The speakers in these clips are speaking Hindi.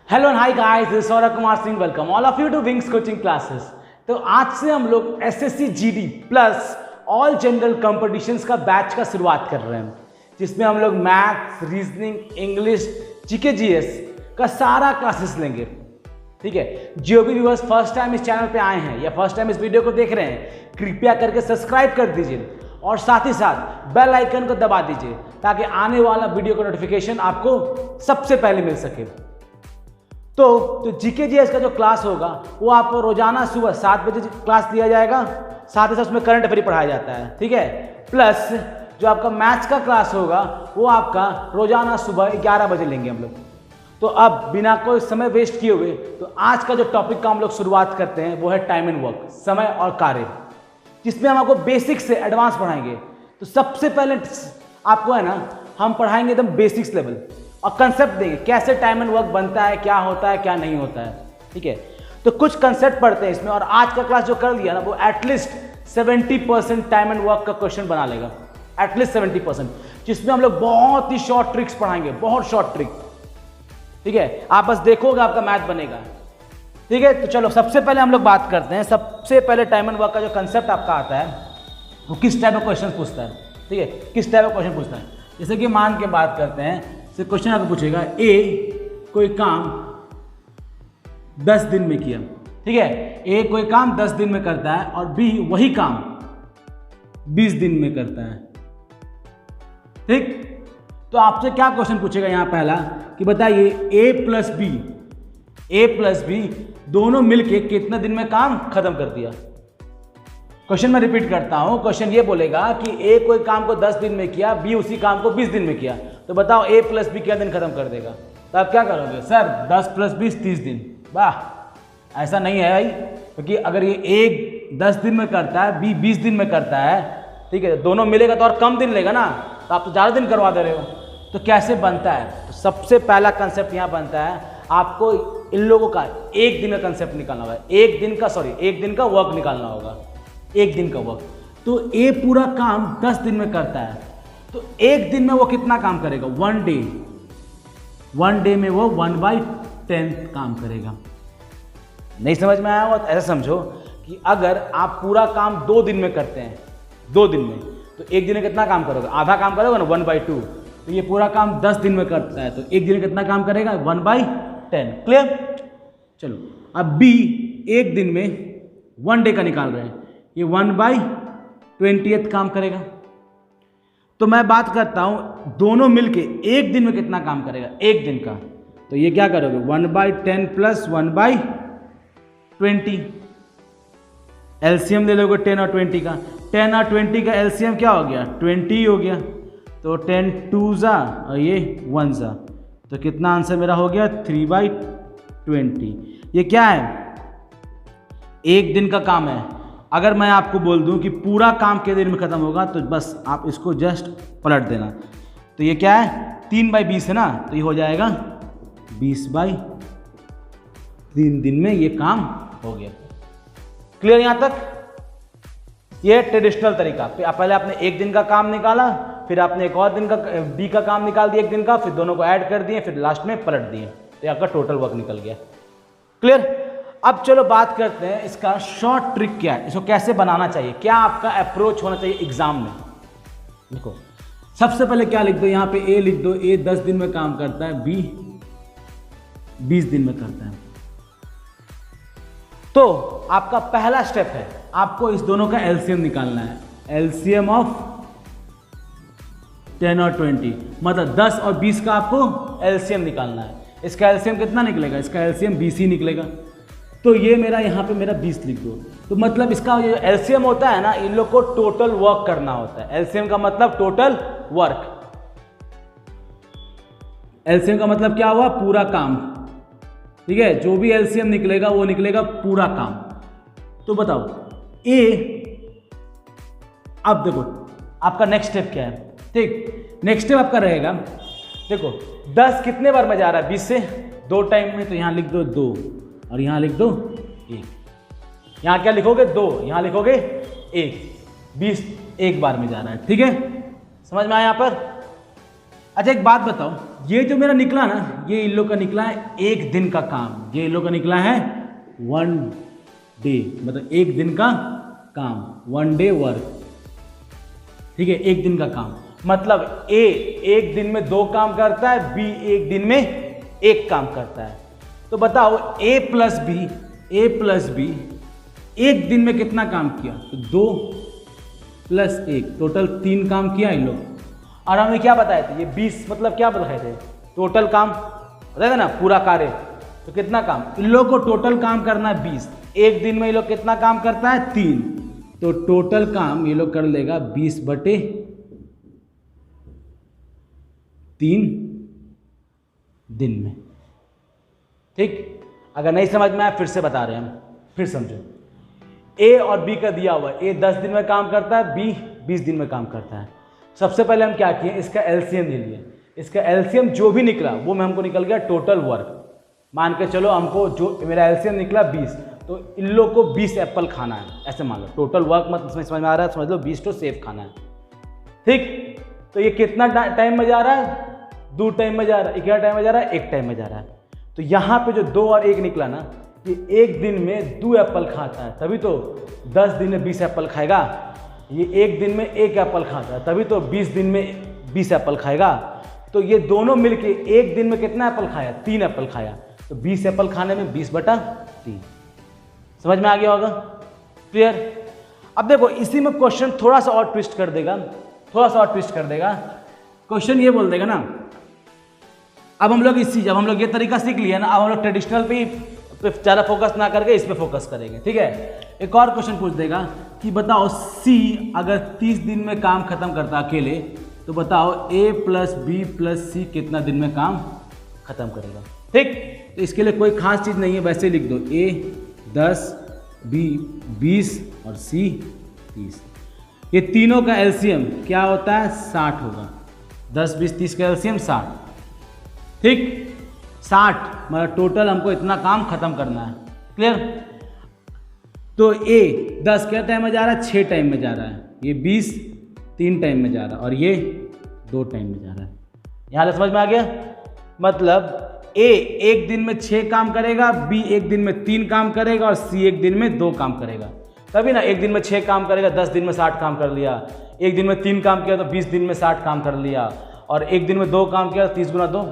Hello and hi guys, this is Saurabh Kumar Singh. Welcome all of you to wings coaching classes. तो आज से हम लोग SSC GD plus all general competitions का बैच का शुरुआत कर रहे हैं, जिसमें हम लोग maths, reasoning, English, GK, GS का सारा क्लासेस लेंगे। ठीक है, जो भी व्यूअर्स फर्स्ट टाइम इस चैनल पे आए हैं या फर्स्ट टाइम इस वीडियो को देख रहे हैं, कृपया करके सब्सक्राइब कर दीजिए और साथ ही साथ बेल आइकन को दबा दीजिए ताकि आने वाला वीडियो का नोटिफिकेशन आपको सबसे पहले मिल सके। तो जीके जीएस का जो क्लास होगा वो आपको रोजाना सुबह 7 बजे क्लास दिया जाएगा, साथ ही साथ उसमें करंट अफेयर पढ़ाया जाता है। ठीक है, प्लस जो आपका मैथ्स का क्लास होगा वो आपका रोजाना सुबह 11 बजे लेंगे हम लोग। तो अब बिना कोई समय वेस्ट किए हुए तो आज का जो टॉपिक का हम लोग शुरुआत करते हैं वो है टाइम एंड वर्क, समय और कार्य, जिसमें हम आपको बेसिक से एडवांस पढ़ाएंगे। तो सबसे पहले आपको है ना हम पढ़ाएंगे एकदम बेसिक्स लेवल और कंसेप्ट देंगे कैसे टाइम एंड वर्क बनता है, क्या होता है, क्या नहीं होता है। ठीक है, तो कुछ कंसेप्ट पढ़ते हैं इसमें, और आज का क्लास जो कर लिया ना वो एटलीस्ट 70% टाइम एंड वर्क का क्वेश्चन बना लेगा, एटलीस्ट 70%, जिसमें हम लोग बहुत ही शॉर्ट ट्रिक्स पढ़ाएंगे, बहुत शॉर्ट ट्रिक। ठीक है, आप बस देखोगे आपका मैथ बनेगा। ठीक है, तो चलो सबसे पहले हम लोग बात करते हैं। सबसे पहले टाइम एंड वर्क का जो कंसेप्ट आपका आता है वो किस टाइप ऑफ क्वेश्चन पूछता है। ठीक है, किस टाइप ऑफ क्वेश्चन पूछता है, जैसे कि मान के बात करते हैं, से क्वेश्चन आपको पूछेगा ए कोई काम 10 दिन में किया। ठीक है, ए कोई काम 10 दिन में करता है और बी वही काम 20 दिन में करता है। ठीक, तो आपसे क्या क्वेश्चन पूछेगा यहां पहला कि बताइए ए प्लस बी दोनों मिलके कितने दिन में काम खत्म कर दिया। क्वेश्चन मैं रिपीट करता हूं, क्वेश्चन ये बोलेगा कि ए कोई काम को 10 दिन में किया, बी उसी काम को 20 दिन में किया, तो बताओ ए प्लस बी क्या दिन खत्म कर देगा। तो आप क्या करोगे, सर 10 + 20 30 दिन। वाह, ऐसा नहीं है भाई, क्योंकि अगर ये ए 10 दिन में करता है, बी 20 दिन में करता है, ठीक है, दोनों मिलेगा तो और कम दिन लेगा ना, तो आप तो ज़्यादा दिन करवा दे रहे हो। तो कैसे बनता है, तो सबसे पहला कंसेप्ट यहाँ बनता है, आपको इन लोगों का एक दिन का कंसेप्ट निकालना होगा, एक दिन का वर्क निकालना होगा, एक दिन का वर्क। तो ए पूरा काम 10 दिन में करता है, तो एक दिन में वो कितना काम करेगा, 1 डे में वो 1/10 काम करेगा। नहीं समझ में आया हो तो ऐसा समझो कि अगर आप पूरा काम 2 दिन में करते हैं, 2 दिन में, तो एक दिन में कितना काम करोगे, आधा काम करोगे ना, 1/2। तो ये पूरा काम 10 दिन में करता है, तो एक दिन में कितना काम करेगा, 1/10। क्लियर। चलो अब बी एक दिन में 1 डे का निकाल रहे हैं, ये 1/20 काम करेगा। तो मैं बात करता हूं दोनों मिलके एक दिन में कितना काम करेगा, एक दिन का, तो ये क्या करोगे, 1/10 + 1/20, एलसीएम ले लोगे 10 और 20 का। 10 और 20 का एलसीएम क्या हो गया, 20 हो गया। तो 10 2 जा और ये 1 जा, तो कितना आंसर मेरा हो गया, 3/20। ये क्या है, एक दिन का काम है। अगर मैं आपको बोल दूं कि पूरा काम के दिन में खत्म होगा, तो बस आप इसको जस्ट पलट देना। तो ये क्या है, 3/20 है ना, तो ये हो जाएगा 20/3 दिन में ये काम हो गया। क्लियर यहां तक। ये ट्रेडिशनल तरीका, पहले आपने एक दिन का काम निकाला, फिर आपने एक और दिन का बी का काम निकाल दिया एक दिन का, फिर दोनों को ऐड कर दिए, फिर लास्ट में पलट दिए, तो आपका टोटल वर्क निकल गया। क्लियर। अब चलो बात करते हैं इसका शॉर्ट ट्रिक क्या है, इसको कैसे बनाना चाहिए, क्या आपका अप्रोच होना चाहिए एग्जाम में। देखो सबसे पहले क्या लिख दो, यहाँ पे ए लिख दो, ए 10 दिन में काम करता है, बी 20 दिन में करता है। तो आपका पहला स्टेप है, आपको इस दोनों का एलसीएम निकालना है, एलसीएम ऑफ 10 और 20, मतलब 10 और 20 का आपको एलसीएम निकालना है। इसका एलसीएम कितना निकलेगा, इसका एलसीएम 20 ही निकलेगा। तो ये मेरा यहाँ पे मेरा 20 लिख दो। तो मतलब इसका जो एलसीएम होता है ना, इन लोग को टोटल वर्क करना होता है। एलसीएम का मतलब टोटल वर्क, एलसीएम का मतलब क्या हुआ, पूरा काम। ठीक है, जो भी एलसीएम निकलेगा वो निकलेगा पूरा काम। तो बताओ ए, अब देखो आपका नेक्स्ट स्टेप क्या है। ठीक, नेक्स्ट स्टेप आपका रहेगा, देखो 10 कितने बार में जा रहा है, 20 से 2 टाइम में, तो यहां लिख दो 2 और यहां लिख दो 1। यहां क्या लिखोगे, 2, यहां लिखोगे 1। 20 एक बार में जा रहा है। ठीक है, समझ में आया यहाँ पर? अच्छा एक बात बताओ, ये जो मेरा निकला ना, ये इन लोग का निकला है एक दिन का काम, ये इन लोग का निकला है 1 डे, मतलब एक दिन का काम, 1 डे वर्क, ठीक है, एक दिन का काम। मतलब ए एक दिन में 2 काम करता है, बी एक दिन में 1 काम करता है। तो बताओ ए प्लस बी एक दिन में कितना काम किया? तो 2 + 1 टोटल 3 काम किया इन लोग। और हमें क्या बताए थे, ये 20 मतलब क्या बताए थे? टोटल काम बताया था ना, पूरा कार्य। तो कितना काम इन लोग को टोटल काम करना है 20, एक दिन में ये लोग कितना काम करता है? 3। तो टोटल काम ये लोग कर लेगा 20/3 दिन में। ठीक, अगर नहीं समझ में आया फिर से बता रहे हैं हम, फिर समझो। ए और बी का दिया हुआ है, ए 10 दिन में काम करता है, बी 20 दिन में काम करता है। सबसे पहले हम क्या किए, इसका एलसीएम ले लिए। इसका एलसीएम जो भी निकला वो में हमको निकल गया टोटल वर्क। मान के चलो हमको जो मेरा एलसीएम निकला 20, तो इन लोग को 20 एप्पल खाना है, ऐसे मान लो। टोटल वर्क मतलब समझ में आ रहा है, समझ लो 20 तो सेब खाना है। ठीक, तो ये कितना टाइम में जा रहा है? 2 टाइम में जा रहा है। क्या टाइम में जा रहा है? 1 टाइम में जा रहा है। तो यहाँ पे जो 2 और 1 निकला ना, ये एक दिन में 2 एप्पल खाता है, तभी तो 10 दिन में 20 एप्पल खाएगा। ये एक दिन में 1 एप्पल खाता है, तभी तो 20 दिन में 20 एप्पल खाएगा। तो ये दोनों मिलके एक दिन में कितना एप्पल खाया? 3 एप्पल खाया। तो 20 एप्पल खाने में 20/3। समझ में आ गया होगा? क्लियर? अब देखो इसी में क्वेश्चन थोड़ा सा और ट्विस्ट कर देगा, क्वेश्चन ये बोल देगा ना, अब हम लोग जब हम लोग ये तरीका सीख लिया ना, अब हम लोग ट्रेडिशनल पे ज़्यादा फोकस ना करके इस पे फोकस करेंगे। ठीक है, एक और क्वेश्चन पूछ देगा कि बताओ सी अगर 30 दिन में काम खत्म करता अकेले, तो बताओ ए + बी + सी कितना दिन में काम खत्म करेगा। ठीक, तो इसके लिए कोई खास चीज़ नहीं है, वैसे लिख दो ए 10, बी 20 और सी 30। ये तीनों का एलसीएम क्या होता है? 60 होगा। 10, 20, 30 का एलसीएम 60। ठीक, 60 मतलब टोटल हमको इतना काम खत्म करना है। क्लियर? तो ए 10 क्या टाइम में जा रहा है? 6 टाइम में जा रहा है। ये 20 3 टाइम में जा रहा है, और ये 2 टाइम में जा रहा है। यहाँ समझ में आ गया? मतलब ए एक दिन में 6 काम करेगा, बी एक दिन में 3 काम करेगा, और सी एक दिन में 2 काम करेगा। तभी ना एक दिन में 6 काम करेगा, 10 दिन में 60 काम कर लिया। एक दिन में 3 काम किया तो 20 दिन में 60 काम कर लिया। और एक दिन में 2 काम किया, 30 × 2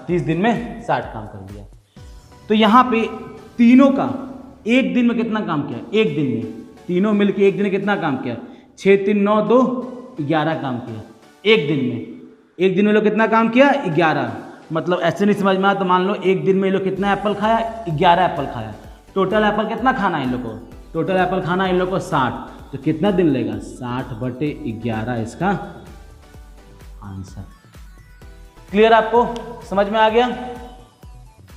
30 दिन में 60 काम कर लिया। तो यहाँ पे तीनों का एक दिन में कितना काम किया? एक दिन में तीनों मिलके एक दिन में कितना काम किया? 6 3 9 2 11 काम किया एक दिन में। एक दिन में लोग कितना काम किया? 11। मतलब ऐसे नहीं समझ में आया तो मान लो एक दिन में ये लोग कितना एप्पल खाया? 11 एप्पल खाया। टोटल एप्पल कितना खाना है इन लोग को? टोटल एप्पल खाना इन लोग को 60। तो कितना दिन लेगा? 60/11 इसका आंसर। क्लियर? आपको समझ में आ गया?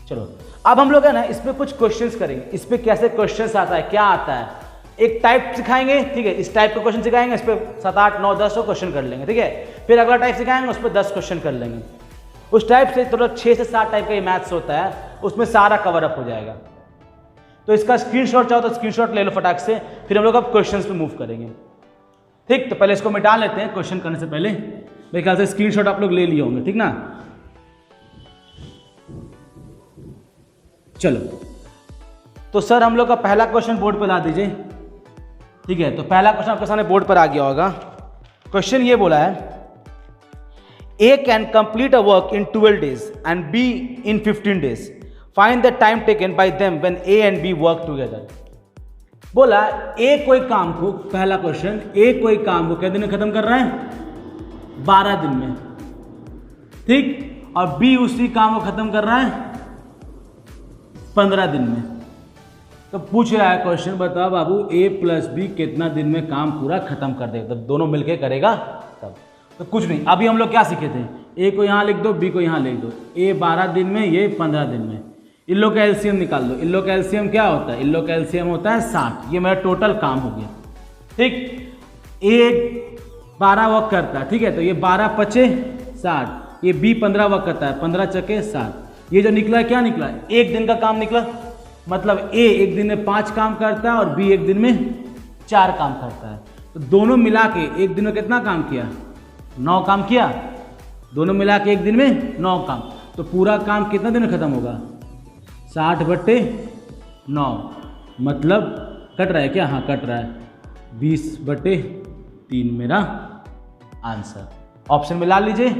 चलो अब हम लोग है ना इस पे कुछ क्वेश्चंस करेंगे। इस पे कैसे क्वेश्चंस आता है, क्या आता है, एक टाइप सिखाएंगे। ठीक है, इस टाइप का क्वेश्चन सिखाएंगे, इस पे 7 8 9 10 क्वेश्चन कर लेंगे। ठीक है, फिर अगला टाइप सिखाएंगे, उस पर 10 क्वेश्चन कर लेंगे। उस टाइप से थोड़ा 6 से 7 टाइप का ये मैथ्स होता है, उसमें सारा कवर अप हो जाएगा। तो इसका स्क्रीनशॉट चाहो तो स्क्रीनशॉट ले लो फटाक से, फिर हम लोग अब क्वेश्चन पे मूव करेंगे। ठीक, तो पहले इसको मिटा लेते हैं क्वेश्चन करने से पहले। मेरे ख्याल से स्क्रीनशॉट आप लोग ले लिए होंगे, ठीक ना? चलो, तो सर हम लोग का पहला क्वेश्चन बोर्ड पर ला दीजिए। ठीक है, तो पहला क्वेश्चन आपके सामने बोर्ड पर आ गया होगा। क्वेश्चन ये बोला है, A can complete a work in 12 days and B in 15 days। Find the time taken by them when A and B work together. बोला ए कोई काम को, पहला क्वेश्चन, ए कोई काम को कितने दिन में खत्म कर रहा है? 12 दिन में। ठीक, और बी उसी काम को खत्म कर रहा है 15 दिन में। तो पूछ रहा है क्वेश्चन, बताओ बाबू ए + बी कितना दिन में काम पूरा खत्म कर देगा? तब दोनों मिलके करेगा तब। तो कुछ नहीं, अभी हम लोग क्या सीखे थे? ए को यहाँ लिख दो, बी को यहाँ लिख दो। ए 12 दिन में, ये 15 दिन में। इन लोग का एलसीएम निकाल दो। इन लोग का एलसीएम क्या होता है? इन लोग का एलसीएम होता है 60। ये मेरा टोटल काम हो गया। ठीक, ए 12 वर्क करता है, ठीक है, तो ये 12 × 5 = 60। ये बी 15 वर्क करता है, 15 × 6 = 60। ये जो निकला है क्या निकला? एक दिन का काम निकला। मतलब ए एक दिन में 5 काम करता है और बी एक दिन में 4 काम करता है। तो दोनों मिला के एक दिन में कितना काम किया? 9 काम किया, दोनों मिला के एक दिन में 9 काम, तो पूरा काम कितना दिन में खत्म होगा? 60/9, मतलब कट रहा है क्या? हाँ कट रहा है, 20/3 मेरा आंसर। ऑप्शन में ला लीजिए।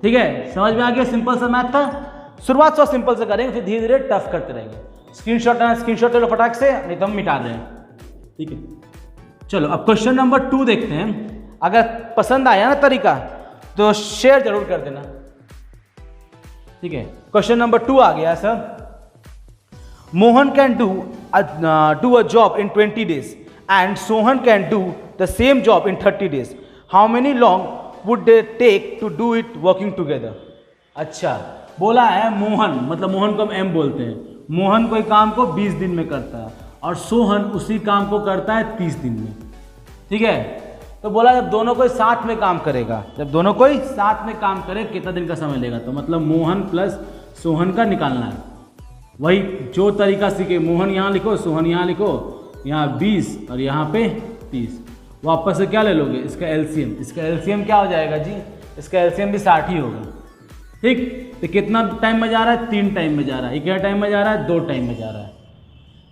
ठीक है, समझ में आ गया? सिंपल सा मैथ था। शुरुआत से सिंपल से करेंगे, फिर धीरे धीरे टफ करते रहेंगे। स्क्रीनशॉट लेना, स्क्रीनशॉट ले लो फटाक से, नहीं तो हम मिटा रहे हैं। ठीक है, चलो अब क्वेश्चन नंबर 2 देखते हैं। अगर पसंद आया ना तरीका तो शेयर जरूर कर देना। ठीक है, क्वेश्चन नंबर 2 आ गया sir. Mohan can do a job in 20 days and Sohan can do the same job in 30 days. How many long would they take to do it working together? अच्छा, बोला है मोहन, मतलब मोहन को हम एम बोलते हैं, मोहन कोई काम को 20 दिन में करता है और सोहन उसी काम को करता है 30 दिन में। ठीक है, तो बोला जब दोनों कोई साथ में काम करेगा, जब दोनों कोई साथ में काम करे कितना दिन का समय लेगा? तो मतलब मोहन प्लस सोहन का निकालना है। वही जो तरीका सीखे, मोहन यहाँ लिखो, सोहन यहाँ लिखो, यहाँ 20 और यहाँ पे 30। वापस से क्या ले लोगे? इसका एलसीएम। इसका एलसीएम क्या हो जाएगा जी? इसका एलसीएम भी 60 ही होगा। ठीक, तो कितना टाइम में जा रहा है? 3 टाइम में जा रहा है। ये क्या टाइम में जा रहा है? 2 टाइम में जा रहा है।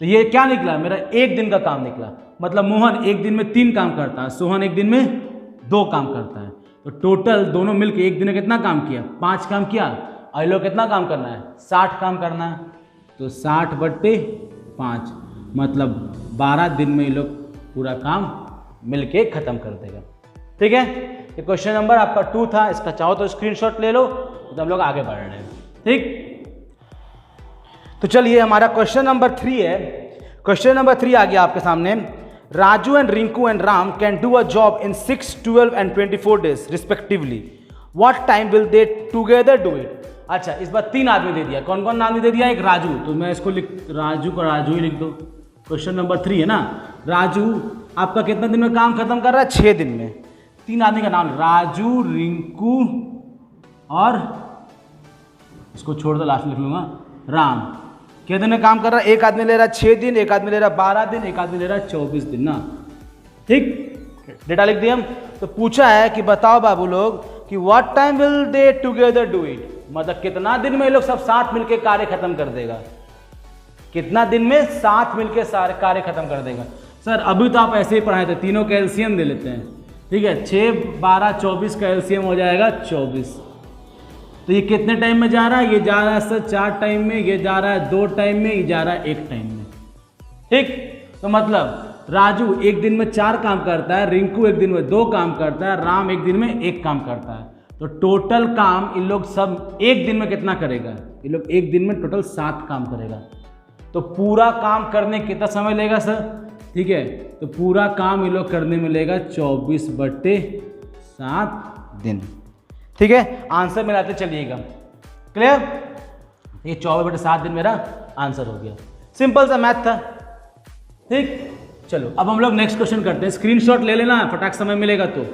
तो ये क्या निकला? मेरा 1 दिन का काम निकला। मतलब मोहन 1 दिन में 3 काम करता है, सोहन 1 दिन में 2 काम करता है। तो टोटल दोनों मिलकर 1 दिन में कितना काम किया? 5 काम किया। और लोग कितना काम करना है? 60 काम करना है। तो 60/5 मतलब 12 दिन में ये लोग पूरा काम मिलके खत्म कर देगा। ठीक है, ये क्वेश्चन नंबर आपका 2 था। इसका चाहो तो स्क्रीनशॉट ले लो, तो हम लोग आगे बढ़ रहे हैं। ठीक, तो चलिए हमारा क्वेश्चन नंबर 3 है। क्वेश्चन नंबर 3 आ गया आपके सामने। Raju and Rinku and Ram can do a job in 6, 12 and 24 days respectively. What time will they together do it? अच्छा, इस बार 3 आदमी दे दिया। कौन कौन नाम दे दिया? एक राजू, तो मैं इसको राजू को राजू ही लिख दो। क्वेश्चन नंबर 3 है ना। राजू आपका कितना दिन में काम खत्म कर रहा है? 6 दिन में। 3 आदमी का नाम, राजू, रिंकू और इसको छोड़ दो, लास्ट लिख लूंगा, राम। कितने दिन में काम कर रहा है? एक आदमी ले रहा है 6 दिन, एक आदमी ले रहा है 12 दिन, एक आदमी ले रहा है 24 दिन ना। ठीक, डेटा लिख दिया हम। तो पूछा है कि बताओ बाबू लोग कि what time will they together do it, मतलब कितना दिन में ये लोग सब साथ मिलकर कार्य खत्म कर देगा? कितना दिन में साथ मिलकर सारे कार्य खत्म कर देगा? सर अभी तो आप ऐसे ही पढ़ाए थे, तीनों का एलसीएम दे लेते हैं। ठीक है, 6, 12, 24 का एलसीएम हो जाएगा 24। तो ये कितने टाइम में जा रहा है? ये जा रहा है सर 4 टाइम में, ये जा रहा है 2 टाइम में, ये जा रहा है 1 टाइम में। ठीक, तो मतलब राजू 1 दिन में 4 काम करता है, रिंकू 1 दिन में 2 काम करता है, राम 1 दिन में 1 काम करता है। तो टोटल काम इन लोग सब 1 दिन में कितना करेगा? ये लोग 1 दिन में टोटल 7 काम करेगा। तो पूरा काम करने कितना समय लेगा सर? ठीक है, तो पूरा काम ये लोग करने में लेगा 24/7 दिन। ठीक है, आंसर मिलाते चलिएगा। क्लियर? ये 24/7 दिन मेरा आंसर हो गया। सिंपल सा मैथ था। ठीक, चलो अब हम लोग नेक्स्ट क्वेश्चन करते हैं। स्क्रीनशॉट ले लेना, फटाक समय मिलेगा तो,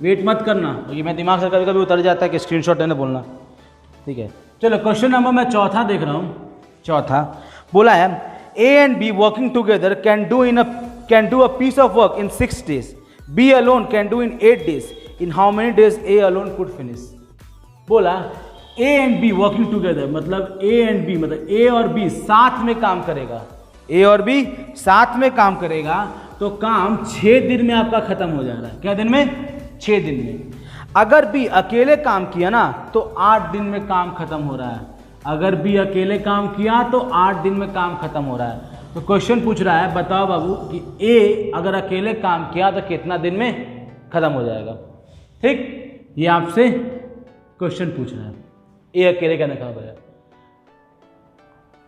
वेट मत करना, क्योंकि मैं दिमाग से कभी कभी उतर जाता है कि स्क्रीनशॉट लेने बोलना। ठीक है, चलो क्वेश्चन नंबर मैं 4था देख रहा हूँ। 4था बोला है A and B working together can do a piece of work in 6 days. B alone can do in 8 days. In how many days A alone could finish? बोला A and B working together, मतलब A and B मतलब A और B साथ में काम करेगा। A और B साथ में काम करेगा तो काम 6 दिन में आपका खत्म हो जा रहा है। क्या दिन में? 6 दिन में। अगर B अकेले काम किया ना तो 8 दिन में काम खत्म हो रहा है। अगर B अकेले काम किया तो 8 दिन में काम खत्म हो रहा है। तो क्वेश्चन पूछ रहा है, बताओ बाबू कि A अगर अकेले काम किया तो कितना दिन में खत्म हो जाएगा? ठीक, ये आपसे क्वेश्चन पूछ रहा है। A अकेले क्या खत्म हो जाएगा?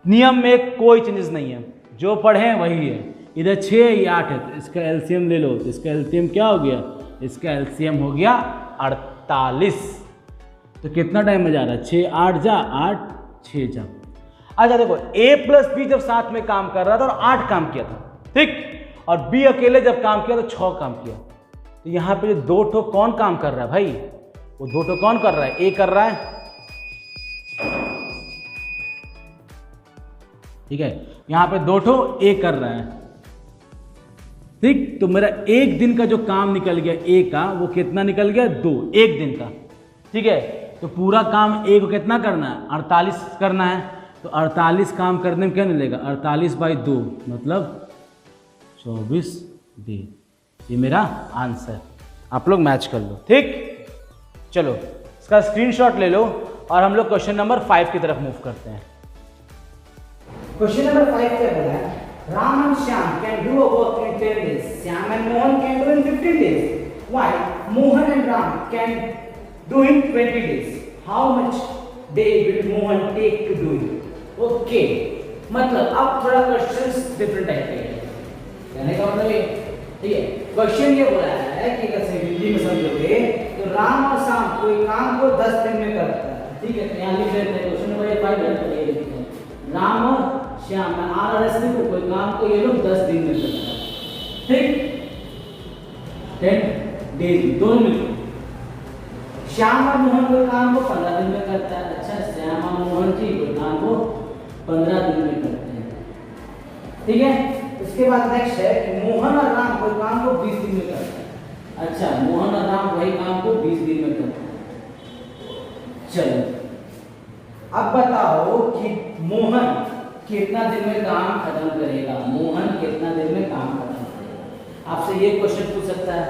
नियम में कोई चेंजेस नहीं है, जो पढ़े हैं वही है। इधर 6 या 8 है, तो इसका एलसीएम ले लो। तो इसका एलसीएम क्या हो गया? इसका एलसीएम हो गया 48। तो कितना टाइम में जा रहा है? 6, 8 जा 8, 6 जा। अच्छा देखो, A प्लस B जब साथ में काम कर रहा था और 8 काम किया था, ठीक, और B अकेले जब काम किया तो 6 काम किया। तो यहाँ पे 2 ठो कौन काम कर रहा है भाई? वो 2 ठो कौन कर रहा है? A कर रहा है। ठीक है, यहाँ पे 2 ठो A कर रहा है। ठीक, तो मेरा एक दिन का जो काम निकल गया ए का, वो कितना निकल गया 2, एक दिन का। ठीक है, तो पूरा काम ए को कितना करना है 48 करना है, तो 48 काम करने में क्या मिलेगा 48/2 मतलब 24 दिन। ये मेरा आंसर, आप लोग मैच कर लो। ठीक, चलो इसका स्क्रीनशॉट ले लो और हम लोग क्वेश्चन नंबर 5 की तरफ मूव करते हैं। क्वेश्चन नंबर 5 क्या बोला है? Ram and Shyam can do a work in 10 days. Shyam and Mohan can do in 15 days. Why? Mohan and Ram can do in 20 days. How much day will Mohan take to do it? Okay. मतलब अब थोड़ा क्वेश्चंस डिफरेंट टाइप के हैं। कहने का मतलब ये, ठीक है, क्वेश्चन ये बोला है कि अगर हिंदी में समझोगे तो राम और श्याम कोई काम को 10 दिन में करता है। ठीक है, तो यहाँ लिख देते हैं क्वेश्चन नंबर 5 ये लिखते हैं राम और श्याम में RRS को कोई काम को ये लोग 10 दिन में करता है। ठीक, 10 डेज दोनों मिलकर। श्याम और मोहन कोई काम को 15 दिन में करता है। अच्छा, श्याम और मोहन जी कोई काम को 15 दिन में करते हैं। ठीक है, उसके बाद नेक्स्ट है कि मोहन और राम कोई काम को 20 दिन में करते हैं। अच्छा, मोहन और राम वही काम को 20 दिन में करते हैं। चलो अब बताओ कि मोहन कितना दिन में काम खत्म करेगा। मोहन कितना दिन में काम खत्म करेगा, आपसे ये क्वेश्चन पूछ सकता है,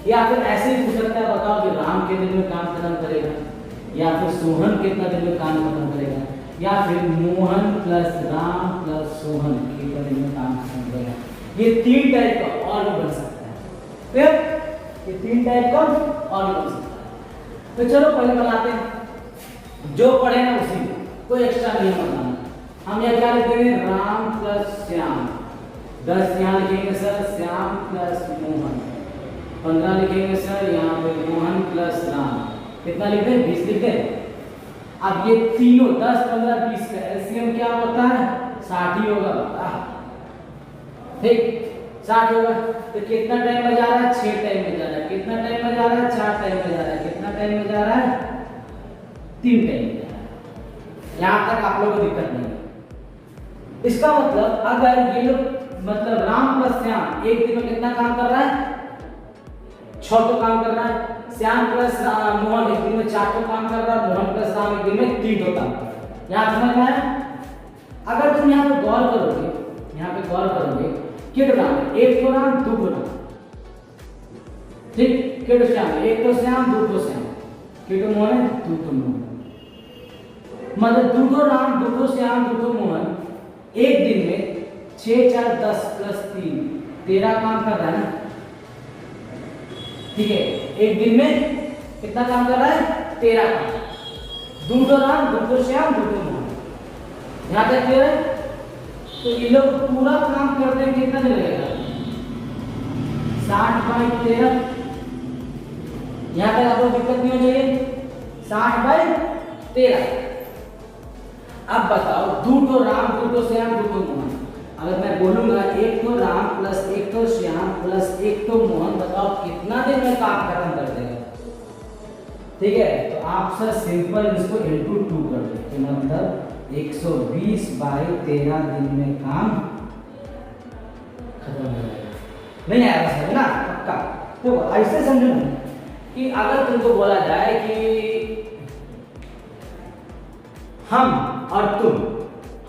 या फिर ऐसे ही पूछ सकता है बताओ कि राम कितने दिन में काम खत्म करेगा, या फिर सोहन कितना दिन में काम खत्म करेगा, या फिर मोहन प्लस राम प्लस सोहन कितना दिन में काम खत्म करेगा। ये 3 टाइप का और भी बन सकता है। फिर ये 3 टाइप का और भी बन सकता है। तो चलो पहले बनाते हैं, जो पढ़े ना उसी में, कोई एक्स्ट्रा नहीं बनाना। हम यहाँ क्या लिखेंगे राम प्लस श्याम, 10 यहाँ लिखेंगे सर श्याम प्लस मोहन, 15 लिखेंगे सर यहाँ पे मोहन प्लस राम, कितना लिखते हैं 20 लिखते हैं। अब ये तीनों 10, 15, 20 का एलसीएम क्या होता है 60 ही होगा। ठीक, 60 होगा, तो कितना टाइम में जा रहा है 6 टाइम में जा रहा है, कितना टाइम में जा रहा है 4 टाइम में जा रहा है, कितना टाइम में जा रहा है 3 टाइम में जा रहा है। यहाँ तक आप लोगों को दिक्कत नहीं है। इसका मतलब अगर ये लोग मतलब राम प्लस श्याम एक दिन में कितना काम कर रहा है 6 तो काम कर रहा है, श्याम प्लस मोहन एक दिन में 4 तो काम कर रहा है, मोहन प्लस राम एक दिन में 3 तो काम कर रहा है। यहाँ समझ में आया? अगर तुम यहाँ पे गौर करोगे, यहाँ पे गौर करोगे कितना राम, एक तो राम 2 तो राम। ठीक, कितना श्याम, एक तो श्याम 2 तो श्याम, कितना मोहन 2 तो मोहन, मतलब 2 तो राम 2 तो श्याम 2 तो मोहन एक दिन में 6, 4, 10 प्लस 3 13 काम कर रहा है ना। ठीक है, एक दिन में कितना काम कर रहा है 13 काम, 2 तो राम 2 तो श्याम 2 तो मोहन। यहाँ तक क्लियर है? तो ये लोग पूरा काम करते हैं कितना दिन लगेगा 60/13। यहाँ तक आपको दिक्कत नहीं हो जाएगी, 60/13। अब बताओ 2 तो राम 2 तो श्याम 2 तो मोहन, अगर मैं बोलूंगा 1 तो राम प्लस 1 तो श्याम प्लस 1 तो मोहन, बताओ कितना दिन में काम खत्म कर देगा। ठीक है, तो आप सर सिंपल इसको इनटू 2 कर दो, तो मतलब 120/13 दिन में काम खत्म हो जाएगा। नहीं आया समझ ना पक्का? तो ऐसे समझो ना कि अगर तुमको बोला जाए कि हम और तुम,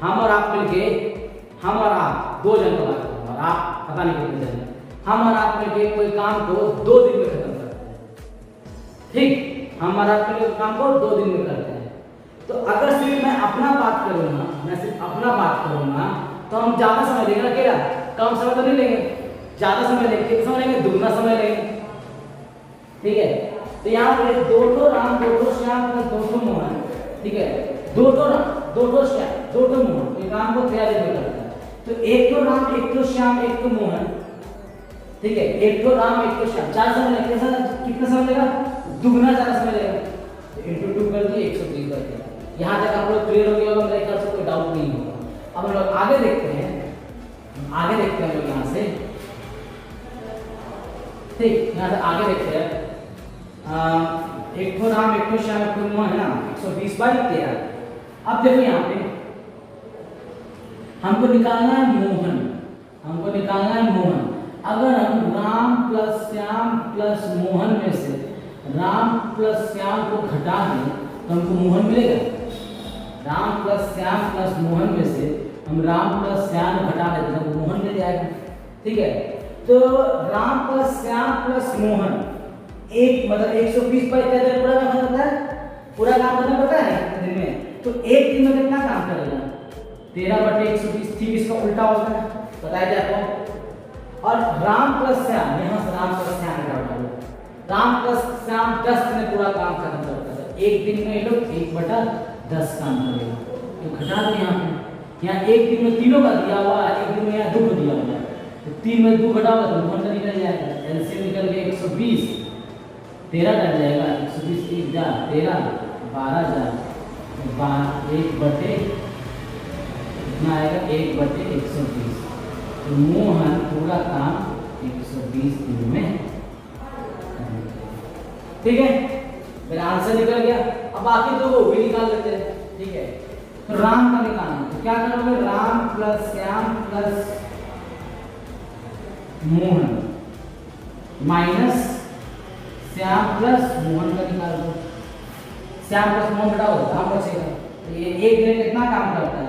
हम और आप मिलके, हम और आप 2 जन को बात करो, और आप पता नहीं कितने जन, हम और आप मिलके कोई काम को 2 दिन में खत्म करते हैं। ठीक, हम और आप मिलके काम को 2 दिन में करते हैं। तो अगर सिर्फ मैं अपना बात करूंगा, मैं सिर्फ अपना बात करूंगा, तो हम ज्यादा समय लेंगे अकेला, कम समय तो नहीं लेंगे, ज्यादा समय लेंगे। कितना समय लेंगे? दुगना समय लेंगे। ठीक है, तो यहाँ पे 2 तो राम 2 तो श्याम 2 तो मोहन। ठीक है, 2 तो राम 2 तो श्याम 2 तो मोहन, ये काम को 13 दिन में करता है। तो 1 तो राम 1 तो श्याम 1 तो मोहन। ठीक है, 1 तो राम 1 तो श्याम, 4 समय लगेगा, कितना समय लगेगा? दुगना ज़्यादा समय लगेगा। तो इंटू 2 कर दिए 120 कर दिया। यहाँ तक आप लोग क्लियर हो गया होगा, मेरे ख्याल से कोई डाउट नहीं होगा। अब हम लोग आगे देखते हैं, आगे देखते हैं लोग यहाँ से। ठीक, यहाँ से आगे देखते हैं। 1 तो राम 1 तो श्याम 1 तो मोहन है ना, 120/13। अब देखो यहाँ पे हमको निकालना है मोहन, हमको निकालना है मोहन। अगर हम राम प्लस श्याम प्लस मोहन में से राम प्लस श्याम को घटा दें तो हमको मोहन मिलेगा। राम प्लस श्याम प्लस मोहन में से हम राम प्लस श्याम घटा देते हैं तो मोहन मिल जाएगा। ठीक है, तो राम प्लस श्याम प्लस मोहन एक मतलब 120 पर कितना देर पूरा काम करता है? पूरा काम करना पता है दिन में, तो एक दिन में कितना काम करेगा? 13/120। ठीक, इसका उल्टा होता है, बताया जाता है। और राम प्लस श्याम, यहाँ से राम प्लस श्याम घटा दो, राम प्लस श्याम 10 दिन में पूरा काम खत्म करता है। एक दिन में ये लोग 1/10 काम करेगा, तो घटा दो यहाँ पे। यहाँ एक दिन में तीनों का दिया हुआ है, एक दिन में यहाँ 2 को दिया हुआ है, तो 3 में 2 घटाओगे तो मोहन का निकल जाएगा। एलसीएम निकल गया 120, 13 कट जाएगा, 120 1 जा 13, 12 जा 1/, कितना आएगा 1/120। तो मोहन पूरा काम 120 दिन में। ठीक है, मेरा आंसर निकल गया। अब बाकी दो वो भी निकाल लेते हैं। ठीक है, तो राम का निकालना तो क्या करोगे? Ram plus Shyam plus Mohan minus Shyam plus Mohan का निकाल दो। श्याम प्लस मोहन घटाओ काम बचेगा। तो ये एक दिन में कितना काम करता है?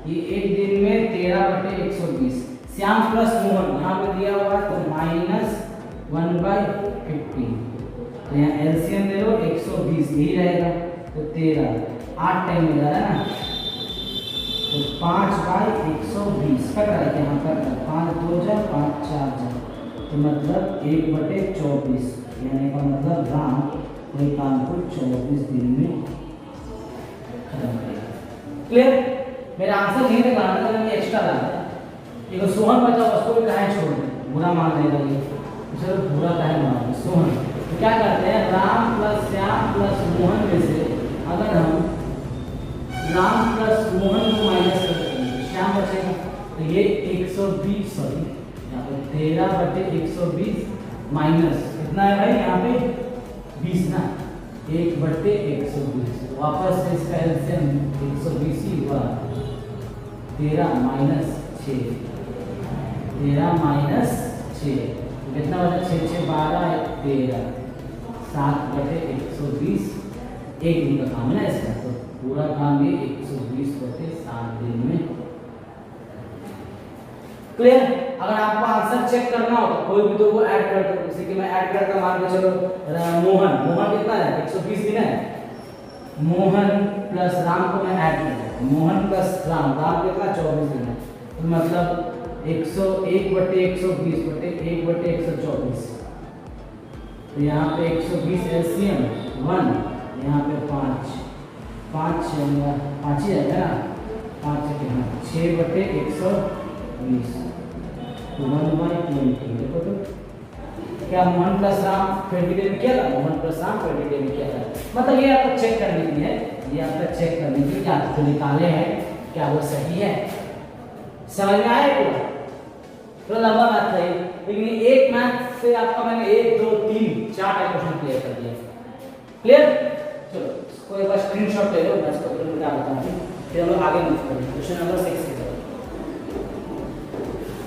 ये एक दिन में 13/120। श्याम प्लस मोहन यहाँ पे दिया हुआ है तो -1/50। तो यहाँ एलसीएम ले लो 120 यही रहेगा, तो 13 8 टाइम में जा रहा है ना, तो 5/120 कट रहा है यहाँ पर 5 2 जा 5 4 जा, तो मतलब 1/24। यानी का मतलब राम कोई काम को 24 दिन में खत्म करेगा। क्लियर? मेरा आंसर यही तक बनाना था, मैंने एक्स्ट्रा डाला। देखो सोहन बचा उसको भी कहे छोड़ दे, बुरा मान लेगा ये, चलो बुरा कहे मान सोहन। तो क्या करते हैं? राम प्लस श्याम प्लस मोहन में से अगर हम राम प्लस मोहन को माइनस करते हैं तो श्याम बचेगा। तो ये 120 सॉरी यहाँ पे 13/120 माइनस कितना है भाई यहाँ पे 20 ना, 1/120। वापस से इसका एलसीएम 120 ही हुआ, 13 माइनस 6, 13 माइनस 6 कितना बचा? 6 6 12 13, 7/120। एक दिन का काम है ना इसका, तो पूरा काम ये 120/7 दिन में। क्लियर? अगर आपको आंसर चेक करना हो तो कोई भी दो को ऐड कर दो। जैसे कि मैं ऐड करता मान के चलो मोहन कितना है? 120 दिन है। मोहन प्लस राम को मैं ऐड कर देता हूँ, मोहन प्लस राम कितना 24 दिन है, तो मतलब 101/120/1/124। तो यहाँ पे 120 एलसीएम 1, यहाँ पे 5 ही आएगा ना, 5 6/120 तो 1/20। देखो तो क्या मोहन प्लस राम 20 डे में किया था? मोहन प्लस राम 20 डे में किया था। मतलब ये आपको चेक करने की है, ये आपका चेक करने की कि आप जो निकाले हैं क्या वो सही है। समझ में आया पूरा? तो लंबा मैथ है, लेकिन एक मैथ से आपका मैंने 1 2 3 4 टाइप क्वेश्चन क्लियर कर दिया। क्लियर? चलो इसको एक बार स्क्रीनशॉट ले लो, मैं इसको फिर बता देता हूँ, फिर हम लोग आगे मूव करेंगे क्वेश्चन नंबर 6 की तरफ।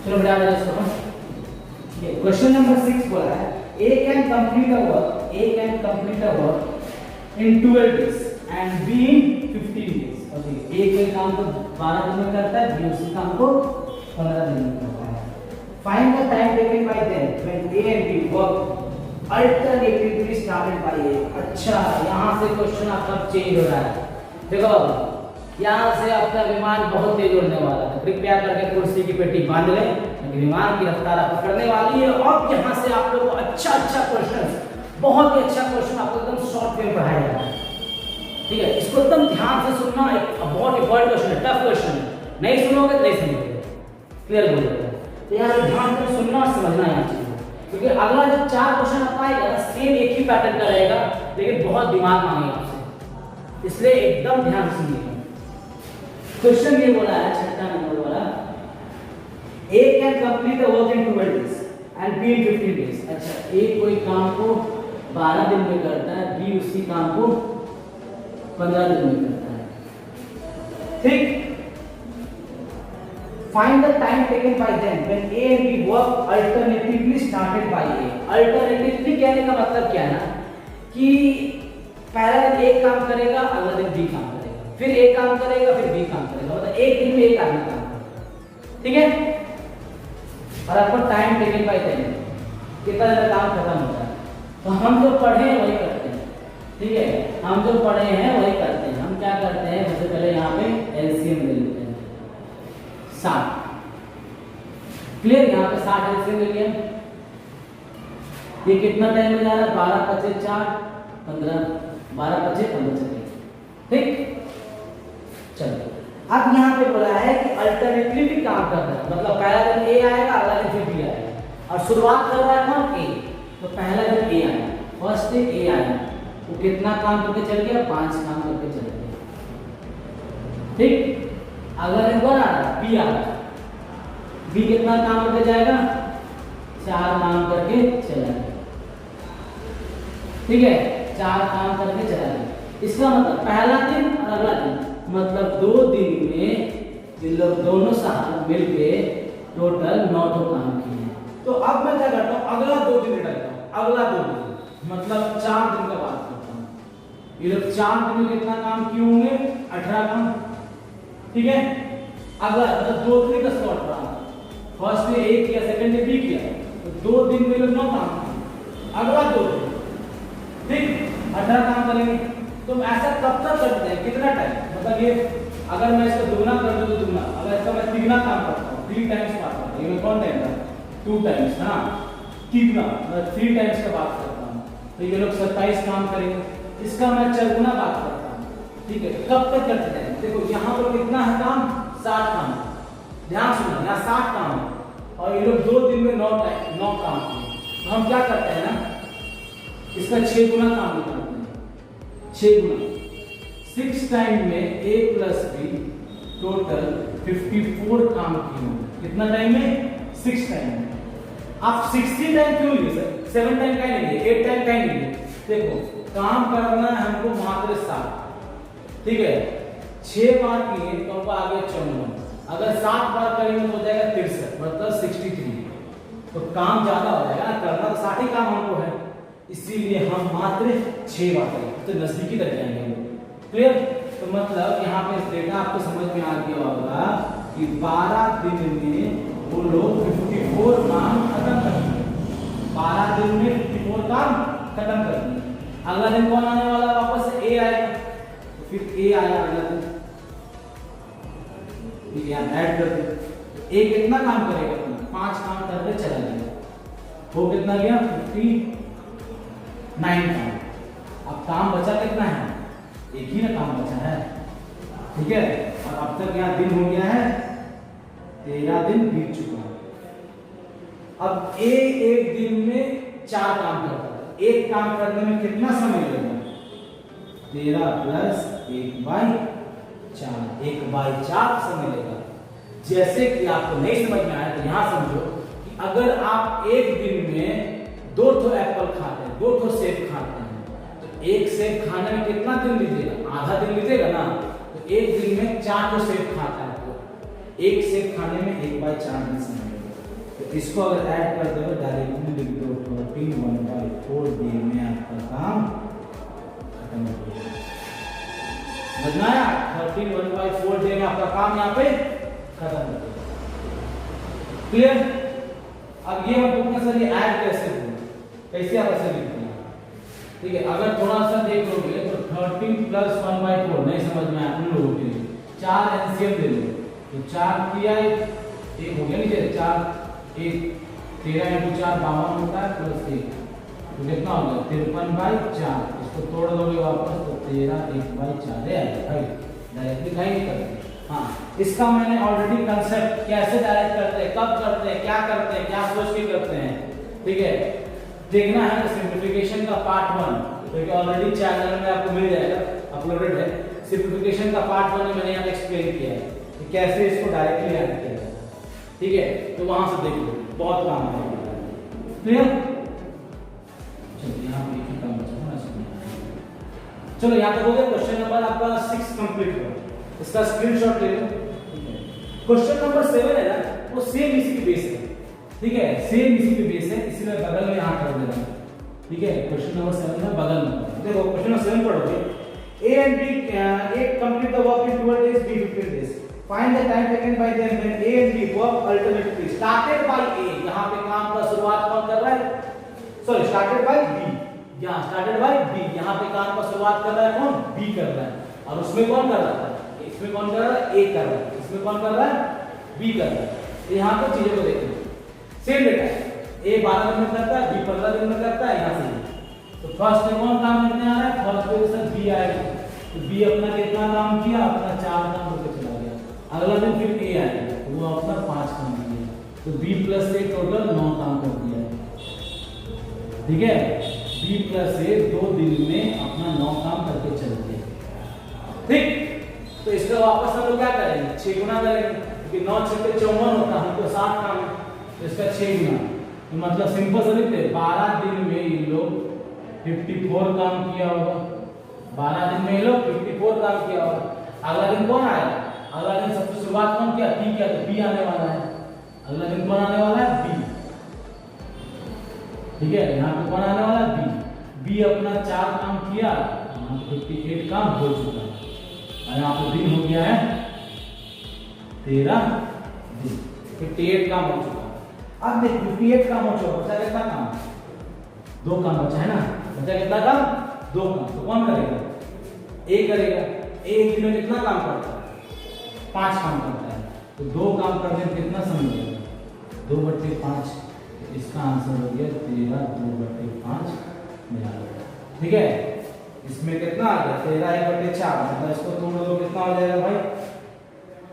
चलो बता दें इसको हम। ये क्वेश्चन नंबर 6 बोला है A can complete a work in 12 days and B in 15 days। Okay, A कोई काम को 12 दिन में करता है, B उसी काम को 15 दिन में करता है। Find the time taken by them when A and B work alternatively started by A। अच्छा, यहाँ से क्वेश्चन आपका चेंज हो रहा है। देखो यहाँ से आपका विमान बहुत तेज उड़ने वाला है, कृपया करके कुर्सी की पेटी बांध लें, विमान की रफ्तार आप पकड़ने वाली है। और यहाँ से आप लोगों को अच्छा क्वेश्चन, बहुत ही अच्छा क्वेश्चन आपको एकदम शॉर्ट में पढ़ाया जाएगा। ठीक है, इसको एकदम ध्यान से सुनना, एक बहुत इंपॉर्टेंट क्वेश्चन है, टफ क्वेश्चन है, नहीं सुनोगे तो नहीं समझोगे। क्लियर बोलिए? तो यहाँ ध्यान से सुनना और समझना यहाँ चीज, क्योंकि अगला जब 4 क्वेश्चन आपका आएगा ना, सेम एक ही पैटर्न का रहेगा, लेकिन बहुत दिमाग मांगेगा आपसे, इसलिए एकदम ध्यान सुनिए। क्वेश्चन ये बोला है 6 नंबर वाला, A can complete the work in 12 days and B in 15 days। अच्छा, A कोई काम को 12 दिन में करता है, B उसी काम को 15 दिन में करता है। ठीक, find the time taken by them when A and B work alternatively started by A. Alternatively कहने का मतलब क्या है ना कि पहला दिन एक काम करेगा, अगला दिन बी काम करेगा, फिर एक काम करेगा, फिर बी काम करेगा, मतलब एक दिन में एक आदमी काम करेगा, ठीक है। और आपको टाइम टेकन बाय देम कितना देर काम खत्म होता है। तो हम जो पढ़े हैं वही करते हैं, ठीक है, हम जो पढ़े हैं वही करते हैं। हम क्या करते हैं, सबसे पहले यहाँ पे एलसीएम ले लेते हैं 60, क्लियर। यहाँ पे 60 एलसीएम ले लिया। ये कितना टाइम में जा रहा है, 12 25 4 15, 12 25 15 सेकेंड, ठीक। चलो अब यहाँ पे बोला है कि अल्टरनेटली भी काम करना है, मतलब पहला दिन ए आएगा, अगला दिन फिर बी आएगा, और शुरुआत कर रहा है कौन, ए। तो पहला दिन ए आया, फर्स्ट डे ए आया, वो कितना काम करके चल गया, 5 काम करके चल गया, ठीक। अगला दिन कौन आ रहा है, बी आ रहा है, बी कितना काम करके जाएगा, 4 काम करके चला गया, ठीक है, 4 काम करके चला गया। इसका मतलब पहला दिन और अगला दिन, मतलब 2 दिन में इन लोग दोनों साथ मिलके टोटल 9 काम किए। तो अब मैं क्या करता हूँ, अगला 2 दिन निकालता हूँ, अगला 2 दिन मतलब 4 दिन का बात करता हूँ। ये लोग 4 दिन में कितना काम किए होंगे, 18 काम, ठीक है। अगला मतलब 2 दिन का स्लॉट रहा, फर्स्ट डे ए किया, सेकंड डे बी किया, तो 2 दिन में लोग 9 काम किए। अगला 2 दिन, ठीक, 18 काम करेंगे। तो ऐसा कब तक करते हैं, कितना टाइम, मतलब ये अगर मैं इसको दुगना कर दूं तो दुगना, अगर इसका मैं तिगना काम करता हूँ, 3 टाइम्स बात करता हूँ, ये कौन टाइम था, 2 टाइम्स ना, तिगना मतलब 3 टाइम्स का बात करता हूँ, तो ये लोग 27 काम करेंगे। इसका मैं चरगुना बात करता हूँ, ठीक है। कब तक करते हैं, देखो यहाँ पर कितना है काम, 60 काम, ध्यान सुनो, यहाँ 60 काम है, और ये लोग 2 दिन में 9 काम किए। तो हम क्या करते हैं ना, इसका 6 गुना काम निकालते हैं, 6 गुना 6 टाइम में a प्लस बी टोटल 54 काम किए। कितना टाइम में, 6 टाइम में। आप 60 टाइम क्यों लिए सर, 7 टाइम का नहीं लिए, 8 टाइम का नहीं लिए। देखो काम करना है हमको मात्र 7, ठीक है, 6 बार किए तो हमको आ गया 54, अगर 7 बार करेंगे तो हो जाएगा 63, मतलब 63। तो काम ज्यादा हो जाएगा, करना तो 60 ही काम हमको है, इसीलिए हम मात्र 6 बार करेंगे, तो नजदीकी तक जाएंगे, क्लियर। तो मतलब यहाँ पे डेटा आपको समझ में आ गया होगा कि 12 दिन में वो लोग 54 काम खत्म कर दिए, 12 दिन में 54 काम खत्म कर दिए। अगला दिन कौन आने वाला, वापस से ए आएगा, तो फिर ए आया अगला दिन, यहाँ ऐड कर दो। ए कितना काम करेगा, 5 काम करके चला गया, वो कितना गया, 59 काम। अब काम बचा कितना है, एक ही ना काम बचा है, ठीक है। और अब तक यहाँ दिन हो गया है 13 दिन बीत चुका है। अब ए एक दिन में 4 काम करता है, एक काम करने में कितना समय लगेगा, 13 प्लस 1/4, 1/4 समय लेगा। जैसे कि आपको नहीं समझ में आया तो यहाँ समझो कि अगर आप एक दिन में 2 एप्पल खाते हैं, 2 सेब खाते हैं, तो एक सेब खाने में कितना दिन लीजिएगा, आधा दिन लीजिएगा ना। तो एक दिन में 4 सेब खाता है, तो एक सेब खाने में 1/4 दिन समय लगेगा। तो इसको अगर ऐड कर दो डायरेक्टली लिख दो, 13 1/4 डे में आपका काम खत्म हो गया। समझ में आया, 13 1/4 डे में आपका काम यहाँ पे खत्म हो गया, क्लियर। अब ये मत पूछना सर ये ऐड कैसे हुआ, कैसे आप ऐसे लिखते हैं, ठीक है। अगर थोड़ा सा देख लोगे तो 13 प्लस 1/4 नहीं समझ में आया उन लोगों के लिए, 4 एलसीएम ले लो, तो 4 किया एक हो गया, नीचे 4 1 13 × 4 52 होता है, प्लस 1 तो कितना हो गया, 53/4। इसको तोड़ दोगे वापस तो 13 1/4 है भाई, डायरेक्टली नहीं करते। हाँ, इसका मैंने ऑलरेडी कंसेप्ट कैसे डायरेक्ट करते हैं, कब करते हैं, क्या करते हैं, क्या सोच के करते हैं, ठीक है। देखना है तो सिंप्लीफिकेशन का पार्ट 1 जो कि ऑलरेडी चैनल में आपको मिल जाएगा, अपलोडेड है। सिंप्लीफिकेशन का पार्ट 1 में मैंने यहाँ एक्सप्लेन किया है कि कैसे इसको डायरेक्टली ऐड किया जाए, ठीक है। तो वहां से देख लो, बहुत काम है, क्लियर। चलिए यहाँ पे एक काम बचा है, चलो यहाँ तक हो गया। क्वेश्चन नंबर आपका 6 कंप्लीट हुआ, इसका स्क्रीनशॉट ले लो, ठीक है। क्वेश्चन नंबर 7 है ना, वो सेम इसी के बेस है, ठीक है, सेम इसी के बेस है, इसलिए बगल में यहाँ कर देना, ठीक है। क्वेश्चन नंबर 7 में बगल में देखो, क्वेश्चन नंबर 7 पढ़ोगे, A and B complete the work in 12 days, B 15 days. Find the time taken by them when A and B work alternately. Started by A, यहाँ पे काम का शुरुआत कौन कर रहा है? Sorry, started by B. यहाँ started by B, यहाँ पे काम का शुरुआत कर रहा है कौन? B कर रहा है। और उसमें कौन कर रहा है? इसमें कौन कर रहा है? A कर रहा है। इसमें कौन कर रहा है? B कर रहा है। यहाँ पे चीजों को देखिए, सेम डेटा है। A 12 दिन में करता है, B 15 दिन में करता है, यहाँ से तो फर्स्ट में कौन काम करने आ रहा है? फर्स्ट में सर बी आएगा, तो बी अपना कितना काम किया? अपना 4 काम करके चला गया। अगला दिन फिर ए आएगा, तो वो अपना 5 काम किया, तो बी प्लस ए टोटल 9 काम कर दिया, ठीक है। बी प्लस ए 2 दिन में अपना 9 काम करके चल गया, ठीक। तो इसका वापस हम लोग क्या करेंगे? 6 गुना करेंगे, क्योंकि 9 6 पे 54 होता है, हमको 60 काम है, तो इसका 6 गुना, तो मतलब सिंपल से लिखते हैं 12 दिन में ये लोग 54 काम किया होगा। 12 दिन में ये लोग 54 काम किया होगा। अगला दिन कौन आएगा? अगला दिन सबसे शुरुआत कौन किया? बी किया, तो बी आने वाला है। अगला दिन कौन आने वाला है? बी, ठीक है। यहाँ पे कौन आने वाला है? बी। बी अपना 4 काम किया, यहाँ 58 काम हो चुका है, और यहाँ पे दिन हो गया है 13 दिन, 58 काम हो चुका है। अब देख 58 काम हो चुका, बचा कितना काम? 2 काम बचा है ना, बचा कितना काम? 2 काम। तो कौन करेगा? ए करेगा। ए एक दिन में कितना काम करता है? 5 काम करता है, तो 2 काम करने में कितना समय लगेगा? 2/5, इसका आंसर हो गया 13, 2/5 मिला, ठीक है। इसमें कितना आ गया? 13 1/4, मतलब इसको तोड़ दो कितना हो जाएगा भाई?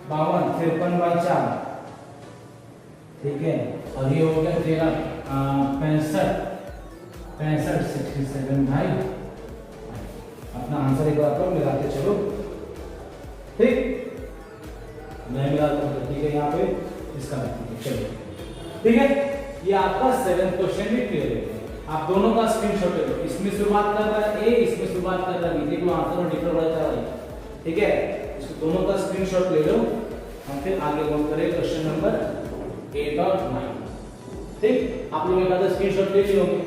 52, 53/4, ठीक है। और ये हो गया 13 65 67 भाई। अपना आंसर एक बार मिलाते चलो, ठीक। मैं मिलाता हूँ, ठीक है। यहाँ पे इसका चलो, ठीक है। ये आपका 7th क्वेश्चन भी क्लियर है। आप दोनों का स्क्रीनशॉट ले लो, इसमें शुरुआत कर रहा है ए, इसमें शुरुआत कर रहा है बी, देखो आंसर में डिफर बढ़ता है, ठीक है। इसको दोनों का स्क्रीनशॉट ले लो, हम फिर आगे वर्क करें क्वेश्चन नंबर 8 और 9, ठीक। आप लोग एक आधा स्क्रीनशॉट ले लोगे,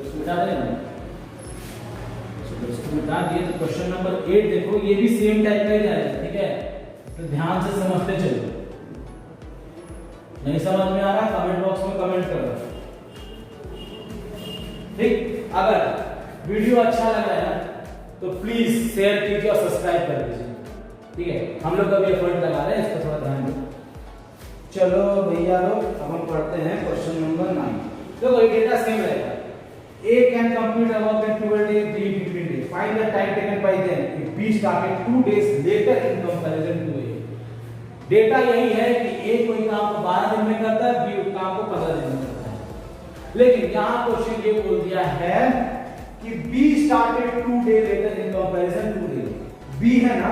इसको मिटा देना, इसको मिटा दिए। तो क्वेश्चन नंबर 8 देखो, ये भी सेम टाइप का ही आएगा, ठीक है। तो ध्यान से समझते चलो, नहीं समझ में आ रहा कमेंट बॉक्स में कमेंट करो, ठीक। अगर वीडियो अच्छा लगा है तो प्लीज शेयर कीजिए और सब्सक्राइब कर दीजिए, ठीक है। हम लोग अभी एफर्ट लगा रहे हैं, इसका थोड़ा ध्यान दो। चलो भैया लोग, अब हम पढ़ते हैं क्वेश्चन नंबर 9। देखो ये डेटा सेम रहेगा। A can complete a work in 12 days, B 15 days. Find the time taken by them if B started 2 days later in comparison to A. Data यही है कि A कोई काम को 12 दिन में करता है, B उस काम को 15 दिन में करता है। लेकिन यहाँ क्वेश्चन ये बोल दिया है कि B started 2 days later in comparison to A. B है ना,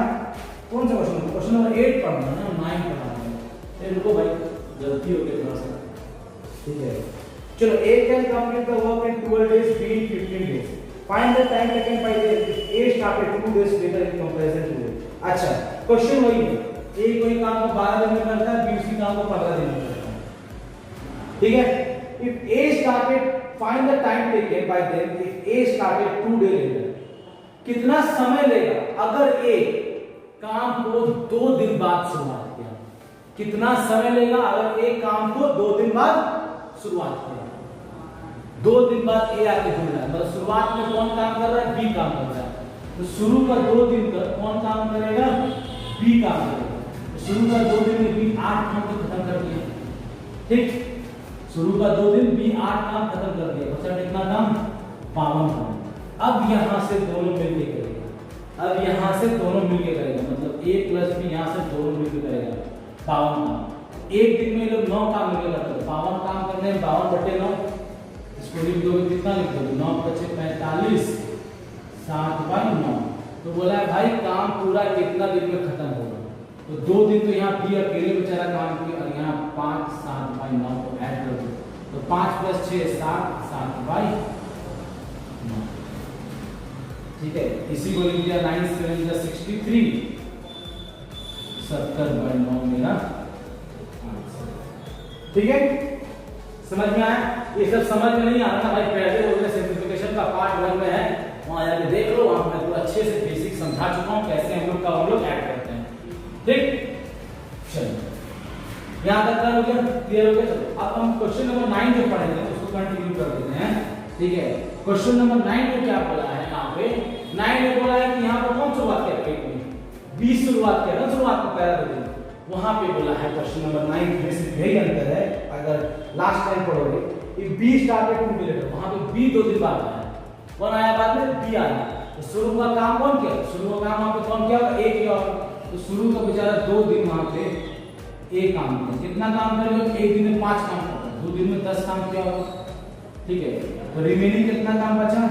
कौन सा क्वेश्चन? क्वेश्चन नंबर 8 पढ़ना ना, 9 पढ़ना है। रुको भाई, गलती हो गई थोड़ा सा, ठीक है। चलो, A can complete the work in 12 days, B in 15 days. Find the time taken by A started 2 days later in comparison to A. अच्छा, क्वेश्चन वही है, A कोई काम को 12 दिन में करता है, B उसी काम को 15 दिन में करता है, ठीक है। If A started, find the time taken by them if A started 2 days later. कितना समय लेगा अगर A काम को 2 दिन बाद शुरुआत किया? कितना समय लेगा अगर A काम को 2 दिन बाद शुरुआत किया? 2 दिन बाद ए आके जुड़ रहा है, मतलब शुरुआत में कौन काम कर रहा है? बी काम कर रहा है। तो शुरू का 2 दिन का कौन काम करेगा? बी काम करेगा। तो शुरू का 2 दिन में बी 8 काम तो खत्म कर दिया, ठीक। शुरू का 2 दिन बी 8 काम खत्म कर दिया, बचा कितना काम? 52 काम। अब यहाँ से दोनों मिलके करेगा, अब यहाँ से दोनों मिलके करेगा, मतलब ए प्लस बी यहाँ से दोनों मिलके करेगा 52 काम। एक दिन में लोग 9 काम मिलेगा, तो 52 काम करने में 52/9, इसको लिख दोगे कितना लिख दोगे? 9 × 5 = 45, 7/9। तो बोला है भाई काम पूरा कितना दिन में खत्म होगा? तो 2 दिन तो यहाँ बी अकेले बेचारा काम किया, और यहाँ 5 7/9 को ऐड कर दो, तो 5 + 6 = 7, 7/9, ठीक है। इसी को लिख दिया 9 7 = 63, 70/9 मेरा ठीक है, समझ में आया? ये सब समझ में नहीं आ रहा ना भाई, पहले बोल रहे सिंप्लीफिकेशन का पार्ट 1 में है, वहां जाके देख लो, वहां मैं तो अच्छे से बेसिक समझा चुका हूं कैसे हम लोग ऐड करते हैं। ठीक, चलो यहां तक हो गया, क्लियर हो गया। चलो अब हम क्वेश्चन नंबर 9 जो पढ़ेंगे उसको कंटिन्यू कर देते हैं। ठीक है, क्वेश्चन नंबर 9 में क्या बोला है? यहाँ पे 9 में बोला है कि यहाँ पर कौन शुरुआत किया? पेट में 20 शुरुआत किया ना, शुरुआत में पहला दिन वहां पे बोला है। क्वेश्चन नंबर 9 में सिर्फ यही अंतर है, अगर लास्ट टाइम पढ़ोगे ये B started to be later, वहां पे बी 2 दिन बाद आया, कौन आया बाद में? बी आया। तो शुरू का काम कौन किया? शुरू का काम वहां पे कौन किया? ए किया। तो शुरू का बेचारा 2 दिन वहां पे ए काम किया। कितना काम करेगा? एक दिन में 5 काम करता है, 2 दिन में 10 काम किया होगा। ठीक है, तो रिमेनिंग कितना काम बचा?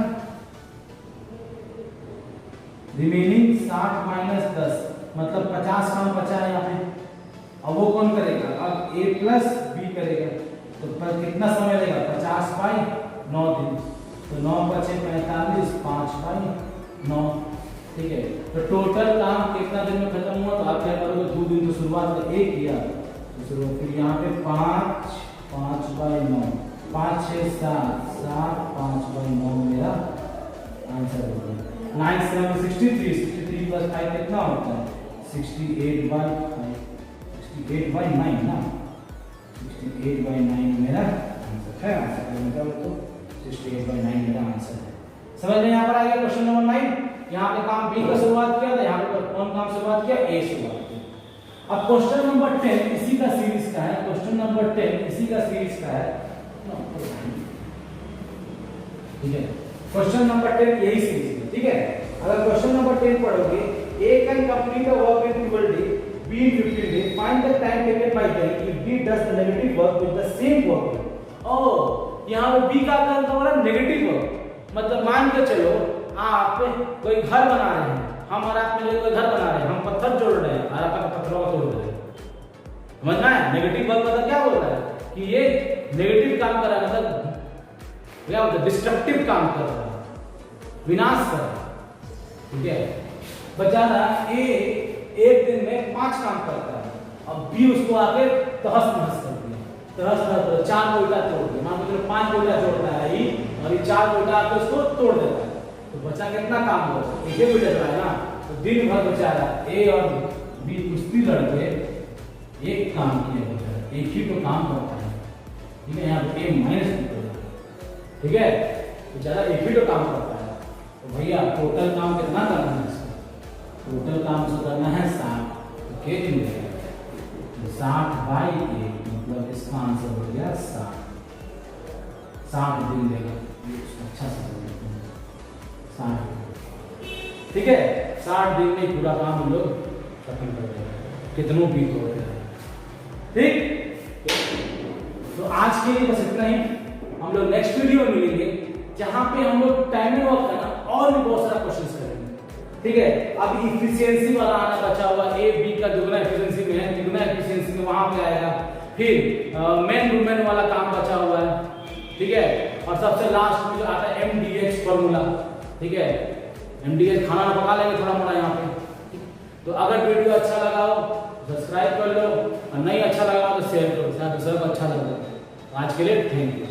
रिमेनिंग 60 माइनस 10 मतलब 50 काम बचा है यहाँ पे। अब वो कौन करेगा? अब a प्लस बी करेगा, तो पर कितना समय लगेगा? 50 बाई 9 दिन, तो 9 बचे 45, 5 बाई 9। ठीक है, तो टोटल काम कितना दिन में खत्म हुआ? तो आप क्या करोगे? 2 दिन में शुरुआत में a किया, तो शुरुआत फिर यहाँ पे 5 बाई 9, 5 6 7 7 5 बाई 9 मेरा आंसर हो गया। 9 7 63, 63 प्लस 5 कितना होता है? 68 बाई 5, 68 बाई 9 ना, 68 बाई 9 मेरा आंसर है। आंसर मतलब तो 68 बाई 9 मेरा आंसर है। समझ में यहाँ पर आ गया? क्वेश्चन नंबर 9 यहाँ पे काम बी का शुरुआत किया था, यहाँ पे कौन काम शुरुआत किया? ए शुरुआत किया। अब क्वेश्चन नंबर 10 इसी का सीरीज का है, क्वेश्चन नंबर 10 इसी का सीरीज का है। ठीक है, क्वेश्चन नंबर 10 यही सीरीज है। ठीक है, अगर क्वेश्चन नंबर 10 पढ़ोगे, A can complete a work in 12 days, B in 15 days, find the time taken by them if B does the negative work with the same work. Oh, यहाँ पे B का काम तो हमारा नेगेटिव वर्क, मतलब मान के चलो आप कोई घर बना रहे हैं, हम और आप मिलकर कोई घर बना रहे हैं, हम पत्थर जोड़ रहे हैं और आप पत्थरों को तोड़ रहे हैं। समझना है? नेगेटिव वर्क मतलब क्या बोल रहा है कि ये नेगेटिव काम कर रहा है, मतलब क्या होता है? डिस्ट्रक्टिव काम कर रहा है, विनाश कर रहा है। ठीक है, बेचारा ए एक दिन में 5 काम करता है, अब बी उसको आके तहस नहस कर दिया, तहस नहस 4 कोयला तोड़ दिया। मान लो 5 कोयला जोड़ता है ही और ये 4 कोयला आके उसको तोड़ देता है, तो बचा कितना काम होगा? एक ही कोयला है ना, तो दिन भर बेचारा ए और बी कुश्ती लड़के एक काम किया, बेचारा एक ही तो काम करता है। ठीक है, यहाँ पे ए माइनस निकल, ठीक है, बेचारा एक ही तो काम करता है। तो भैया टोटल काम कितना करना है? टोटल काम से करना है 60, तो के दिन मिलेगा? 60 बाई 1, मतलब इसका आंसर हो गया 60 दिन देगा। अच्छा से 60, ठीक है, 60 दिन में पूरा काम हम लोग खत्म कर देंगे, कितनों भी तो हो गया। ठीक, तो आज के लिए बस इतना ही। हम लोग नेक्स्ट वीडियो में मिलेंगे जहां पे हम लोग टाइमिंग वर्क करना और भी बहुत सारा क्वेश्चन करेंगे। ठीक है, अब इफिशियंसी वाला आना बचा हुआ, ए बी का दुगना इफिशियंसी में है, दुगना इफिशियंसी में वहां पे आएगा। फिर मेन वुमेन वाला काम बचा हुआ है। ठीक है, और सबसे लास्ट में जो आता है MDH फॉर्मूला। ठीक है, MDH खाना ना पका लेंगे थोड़ा मोड़ा यहाँ पे। तो अगर वीडियो अच्छा लगा हो सब्सक्राइब कर लो, और नहीं अच्छा लगा हो तो शेयर करो, शायद दूसरे को अच्छा लगे। आज के लिए थैंक यू।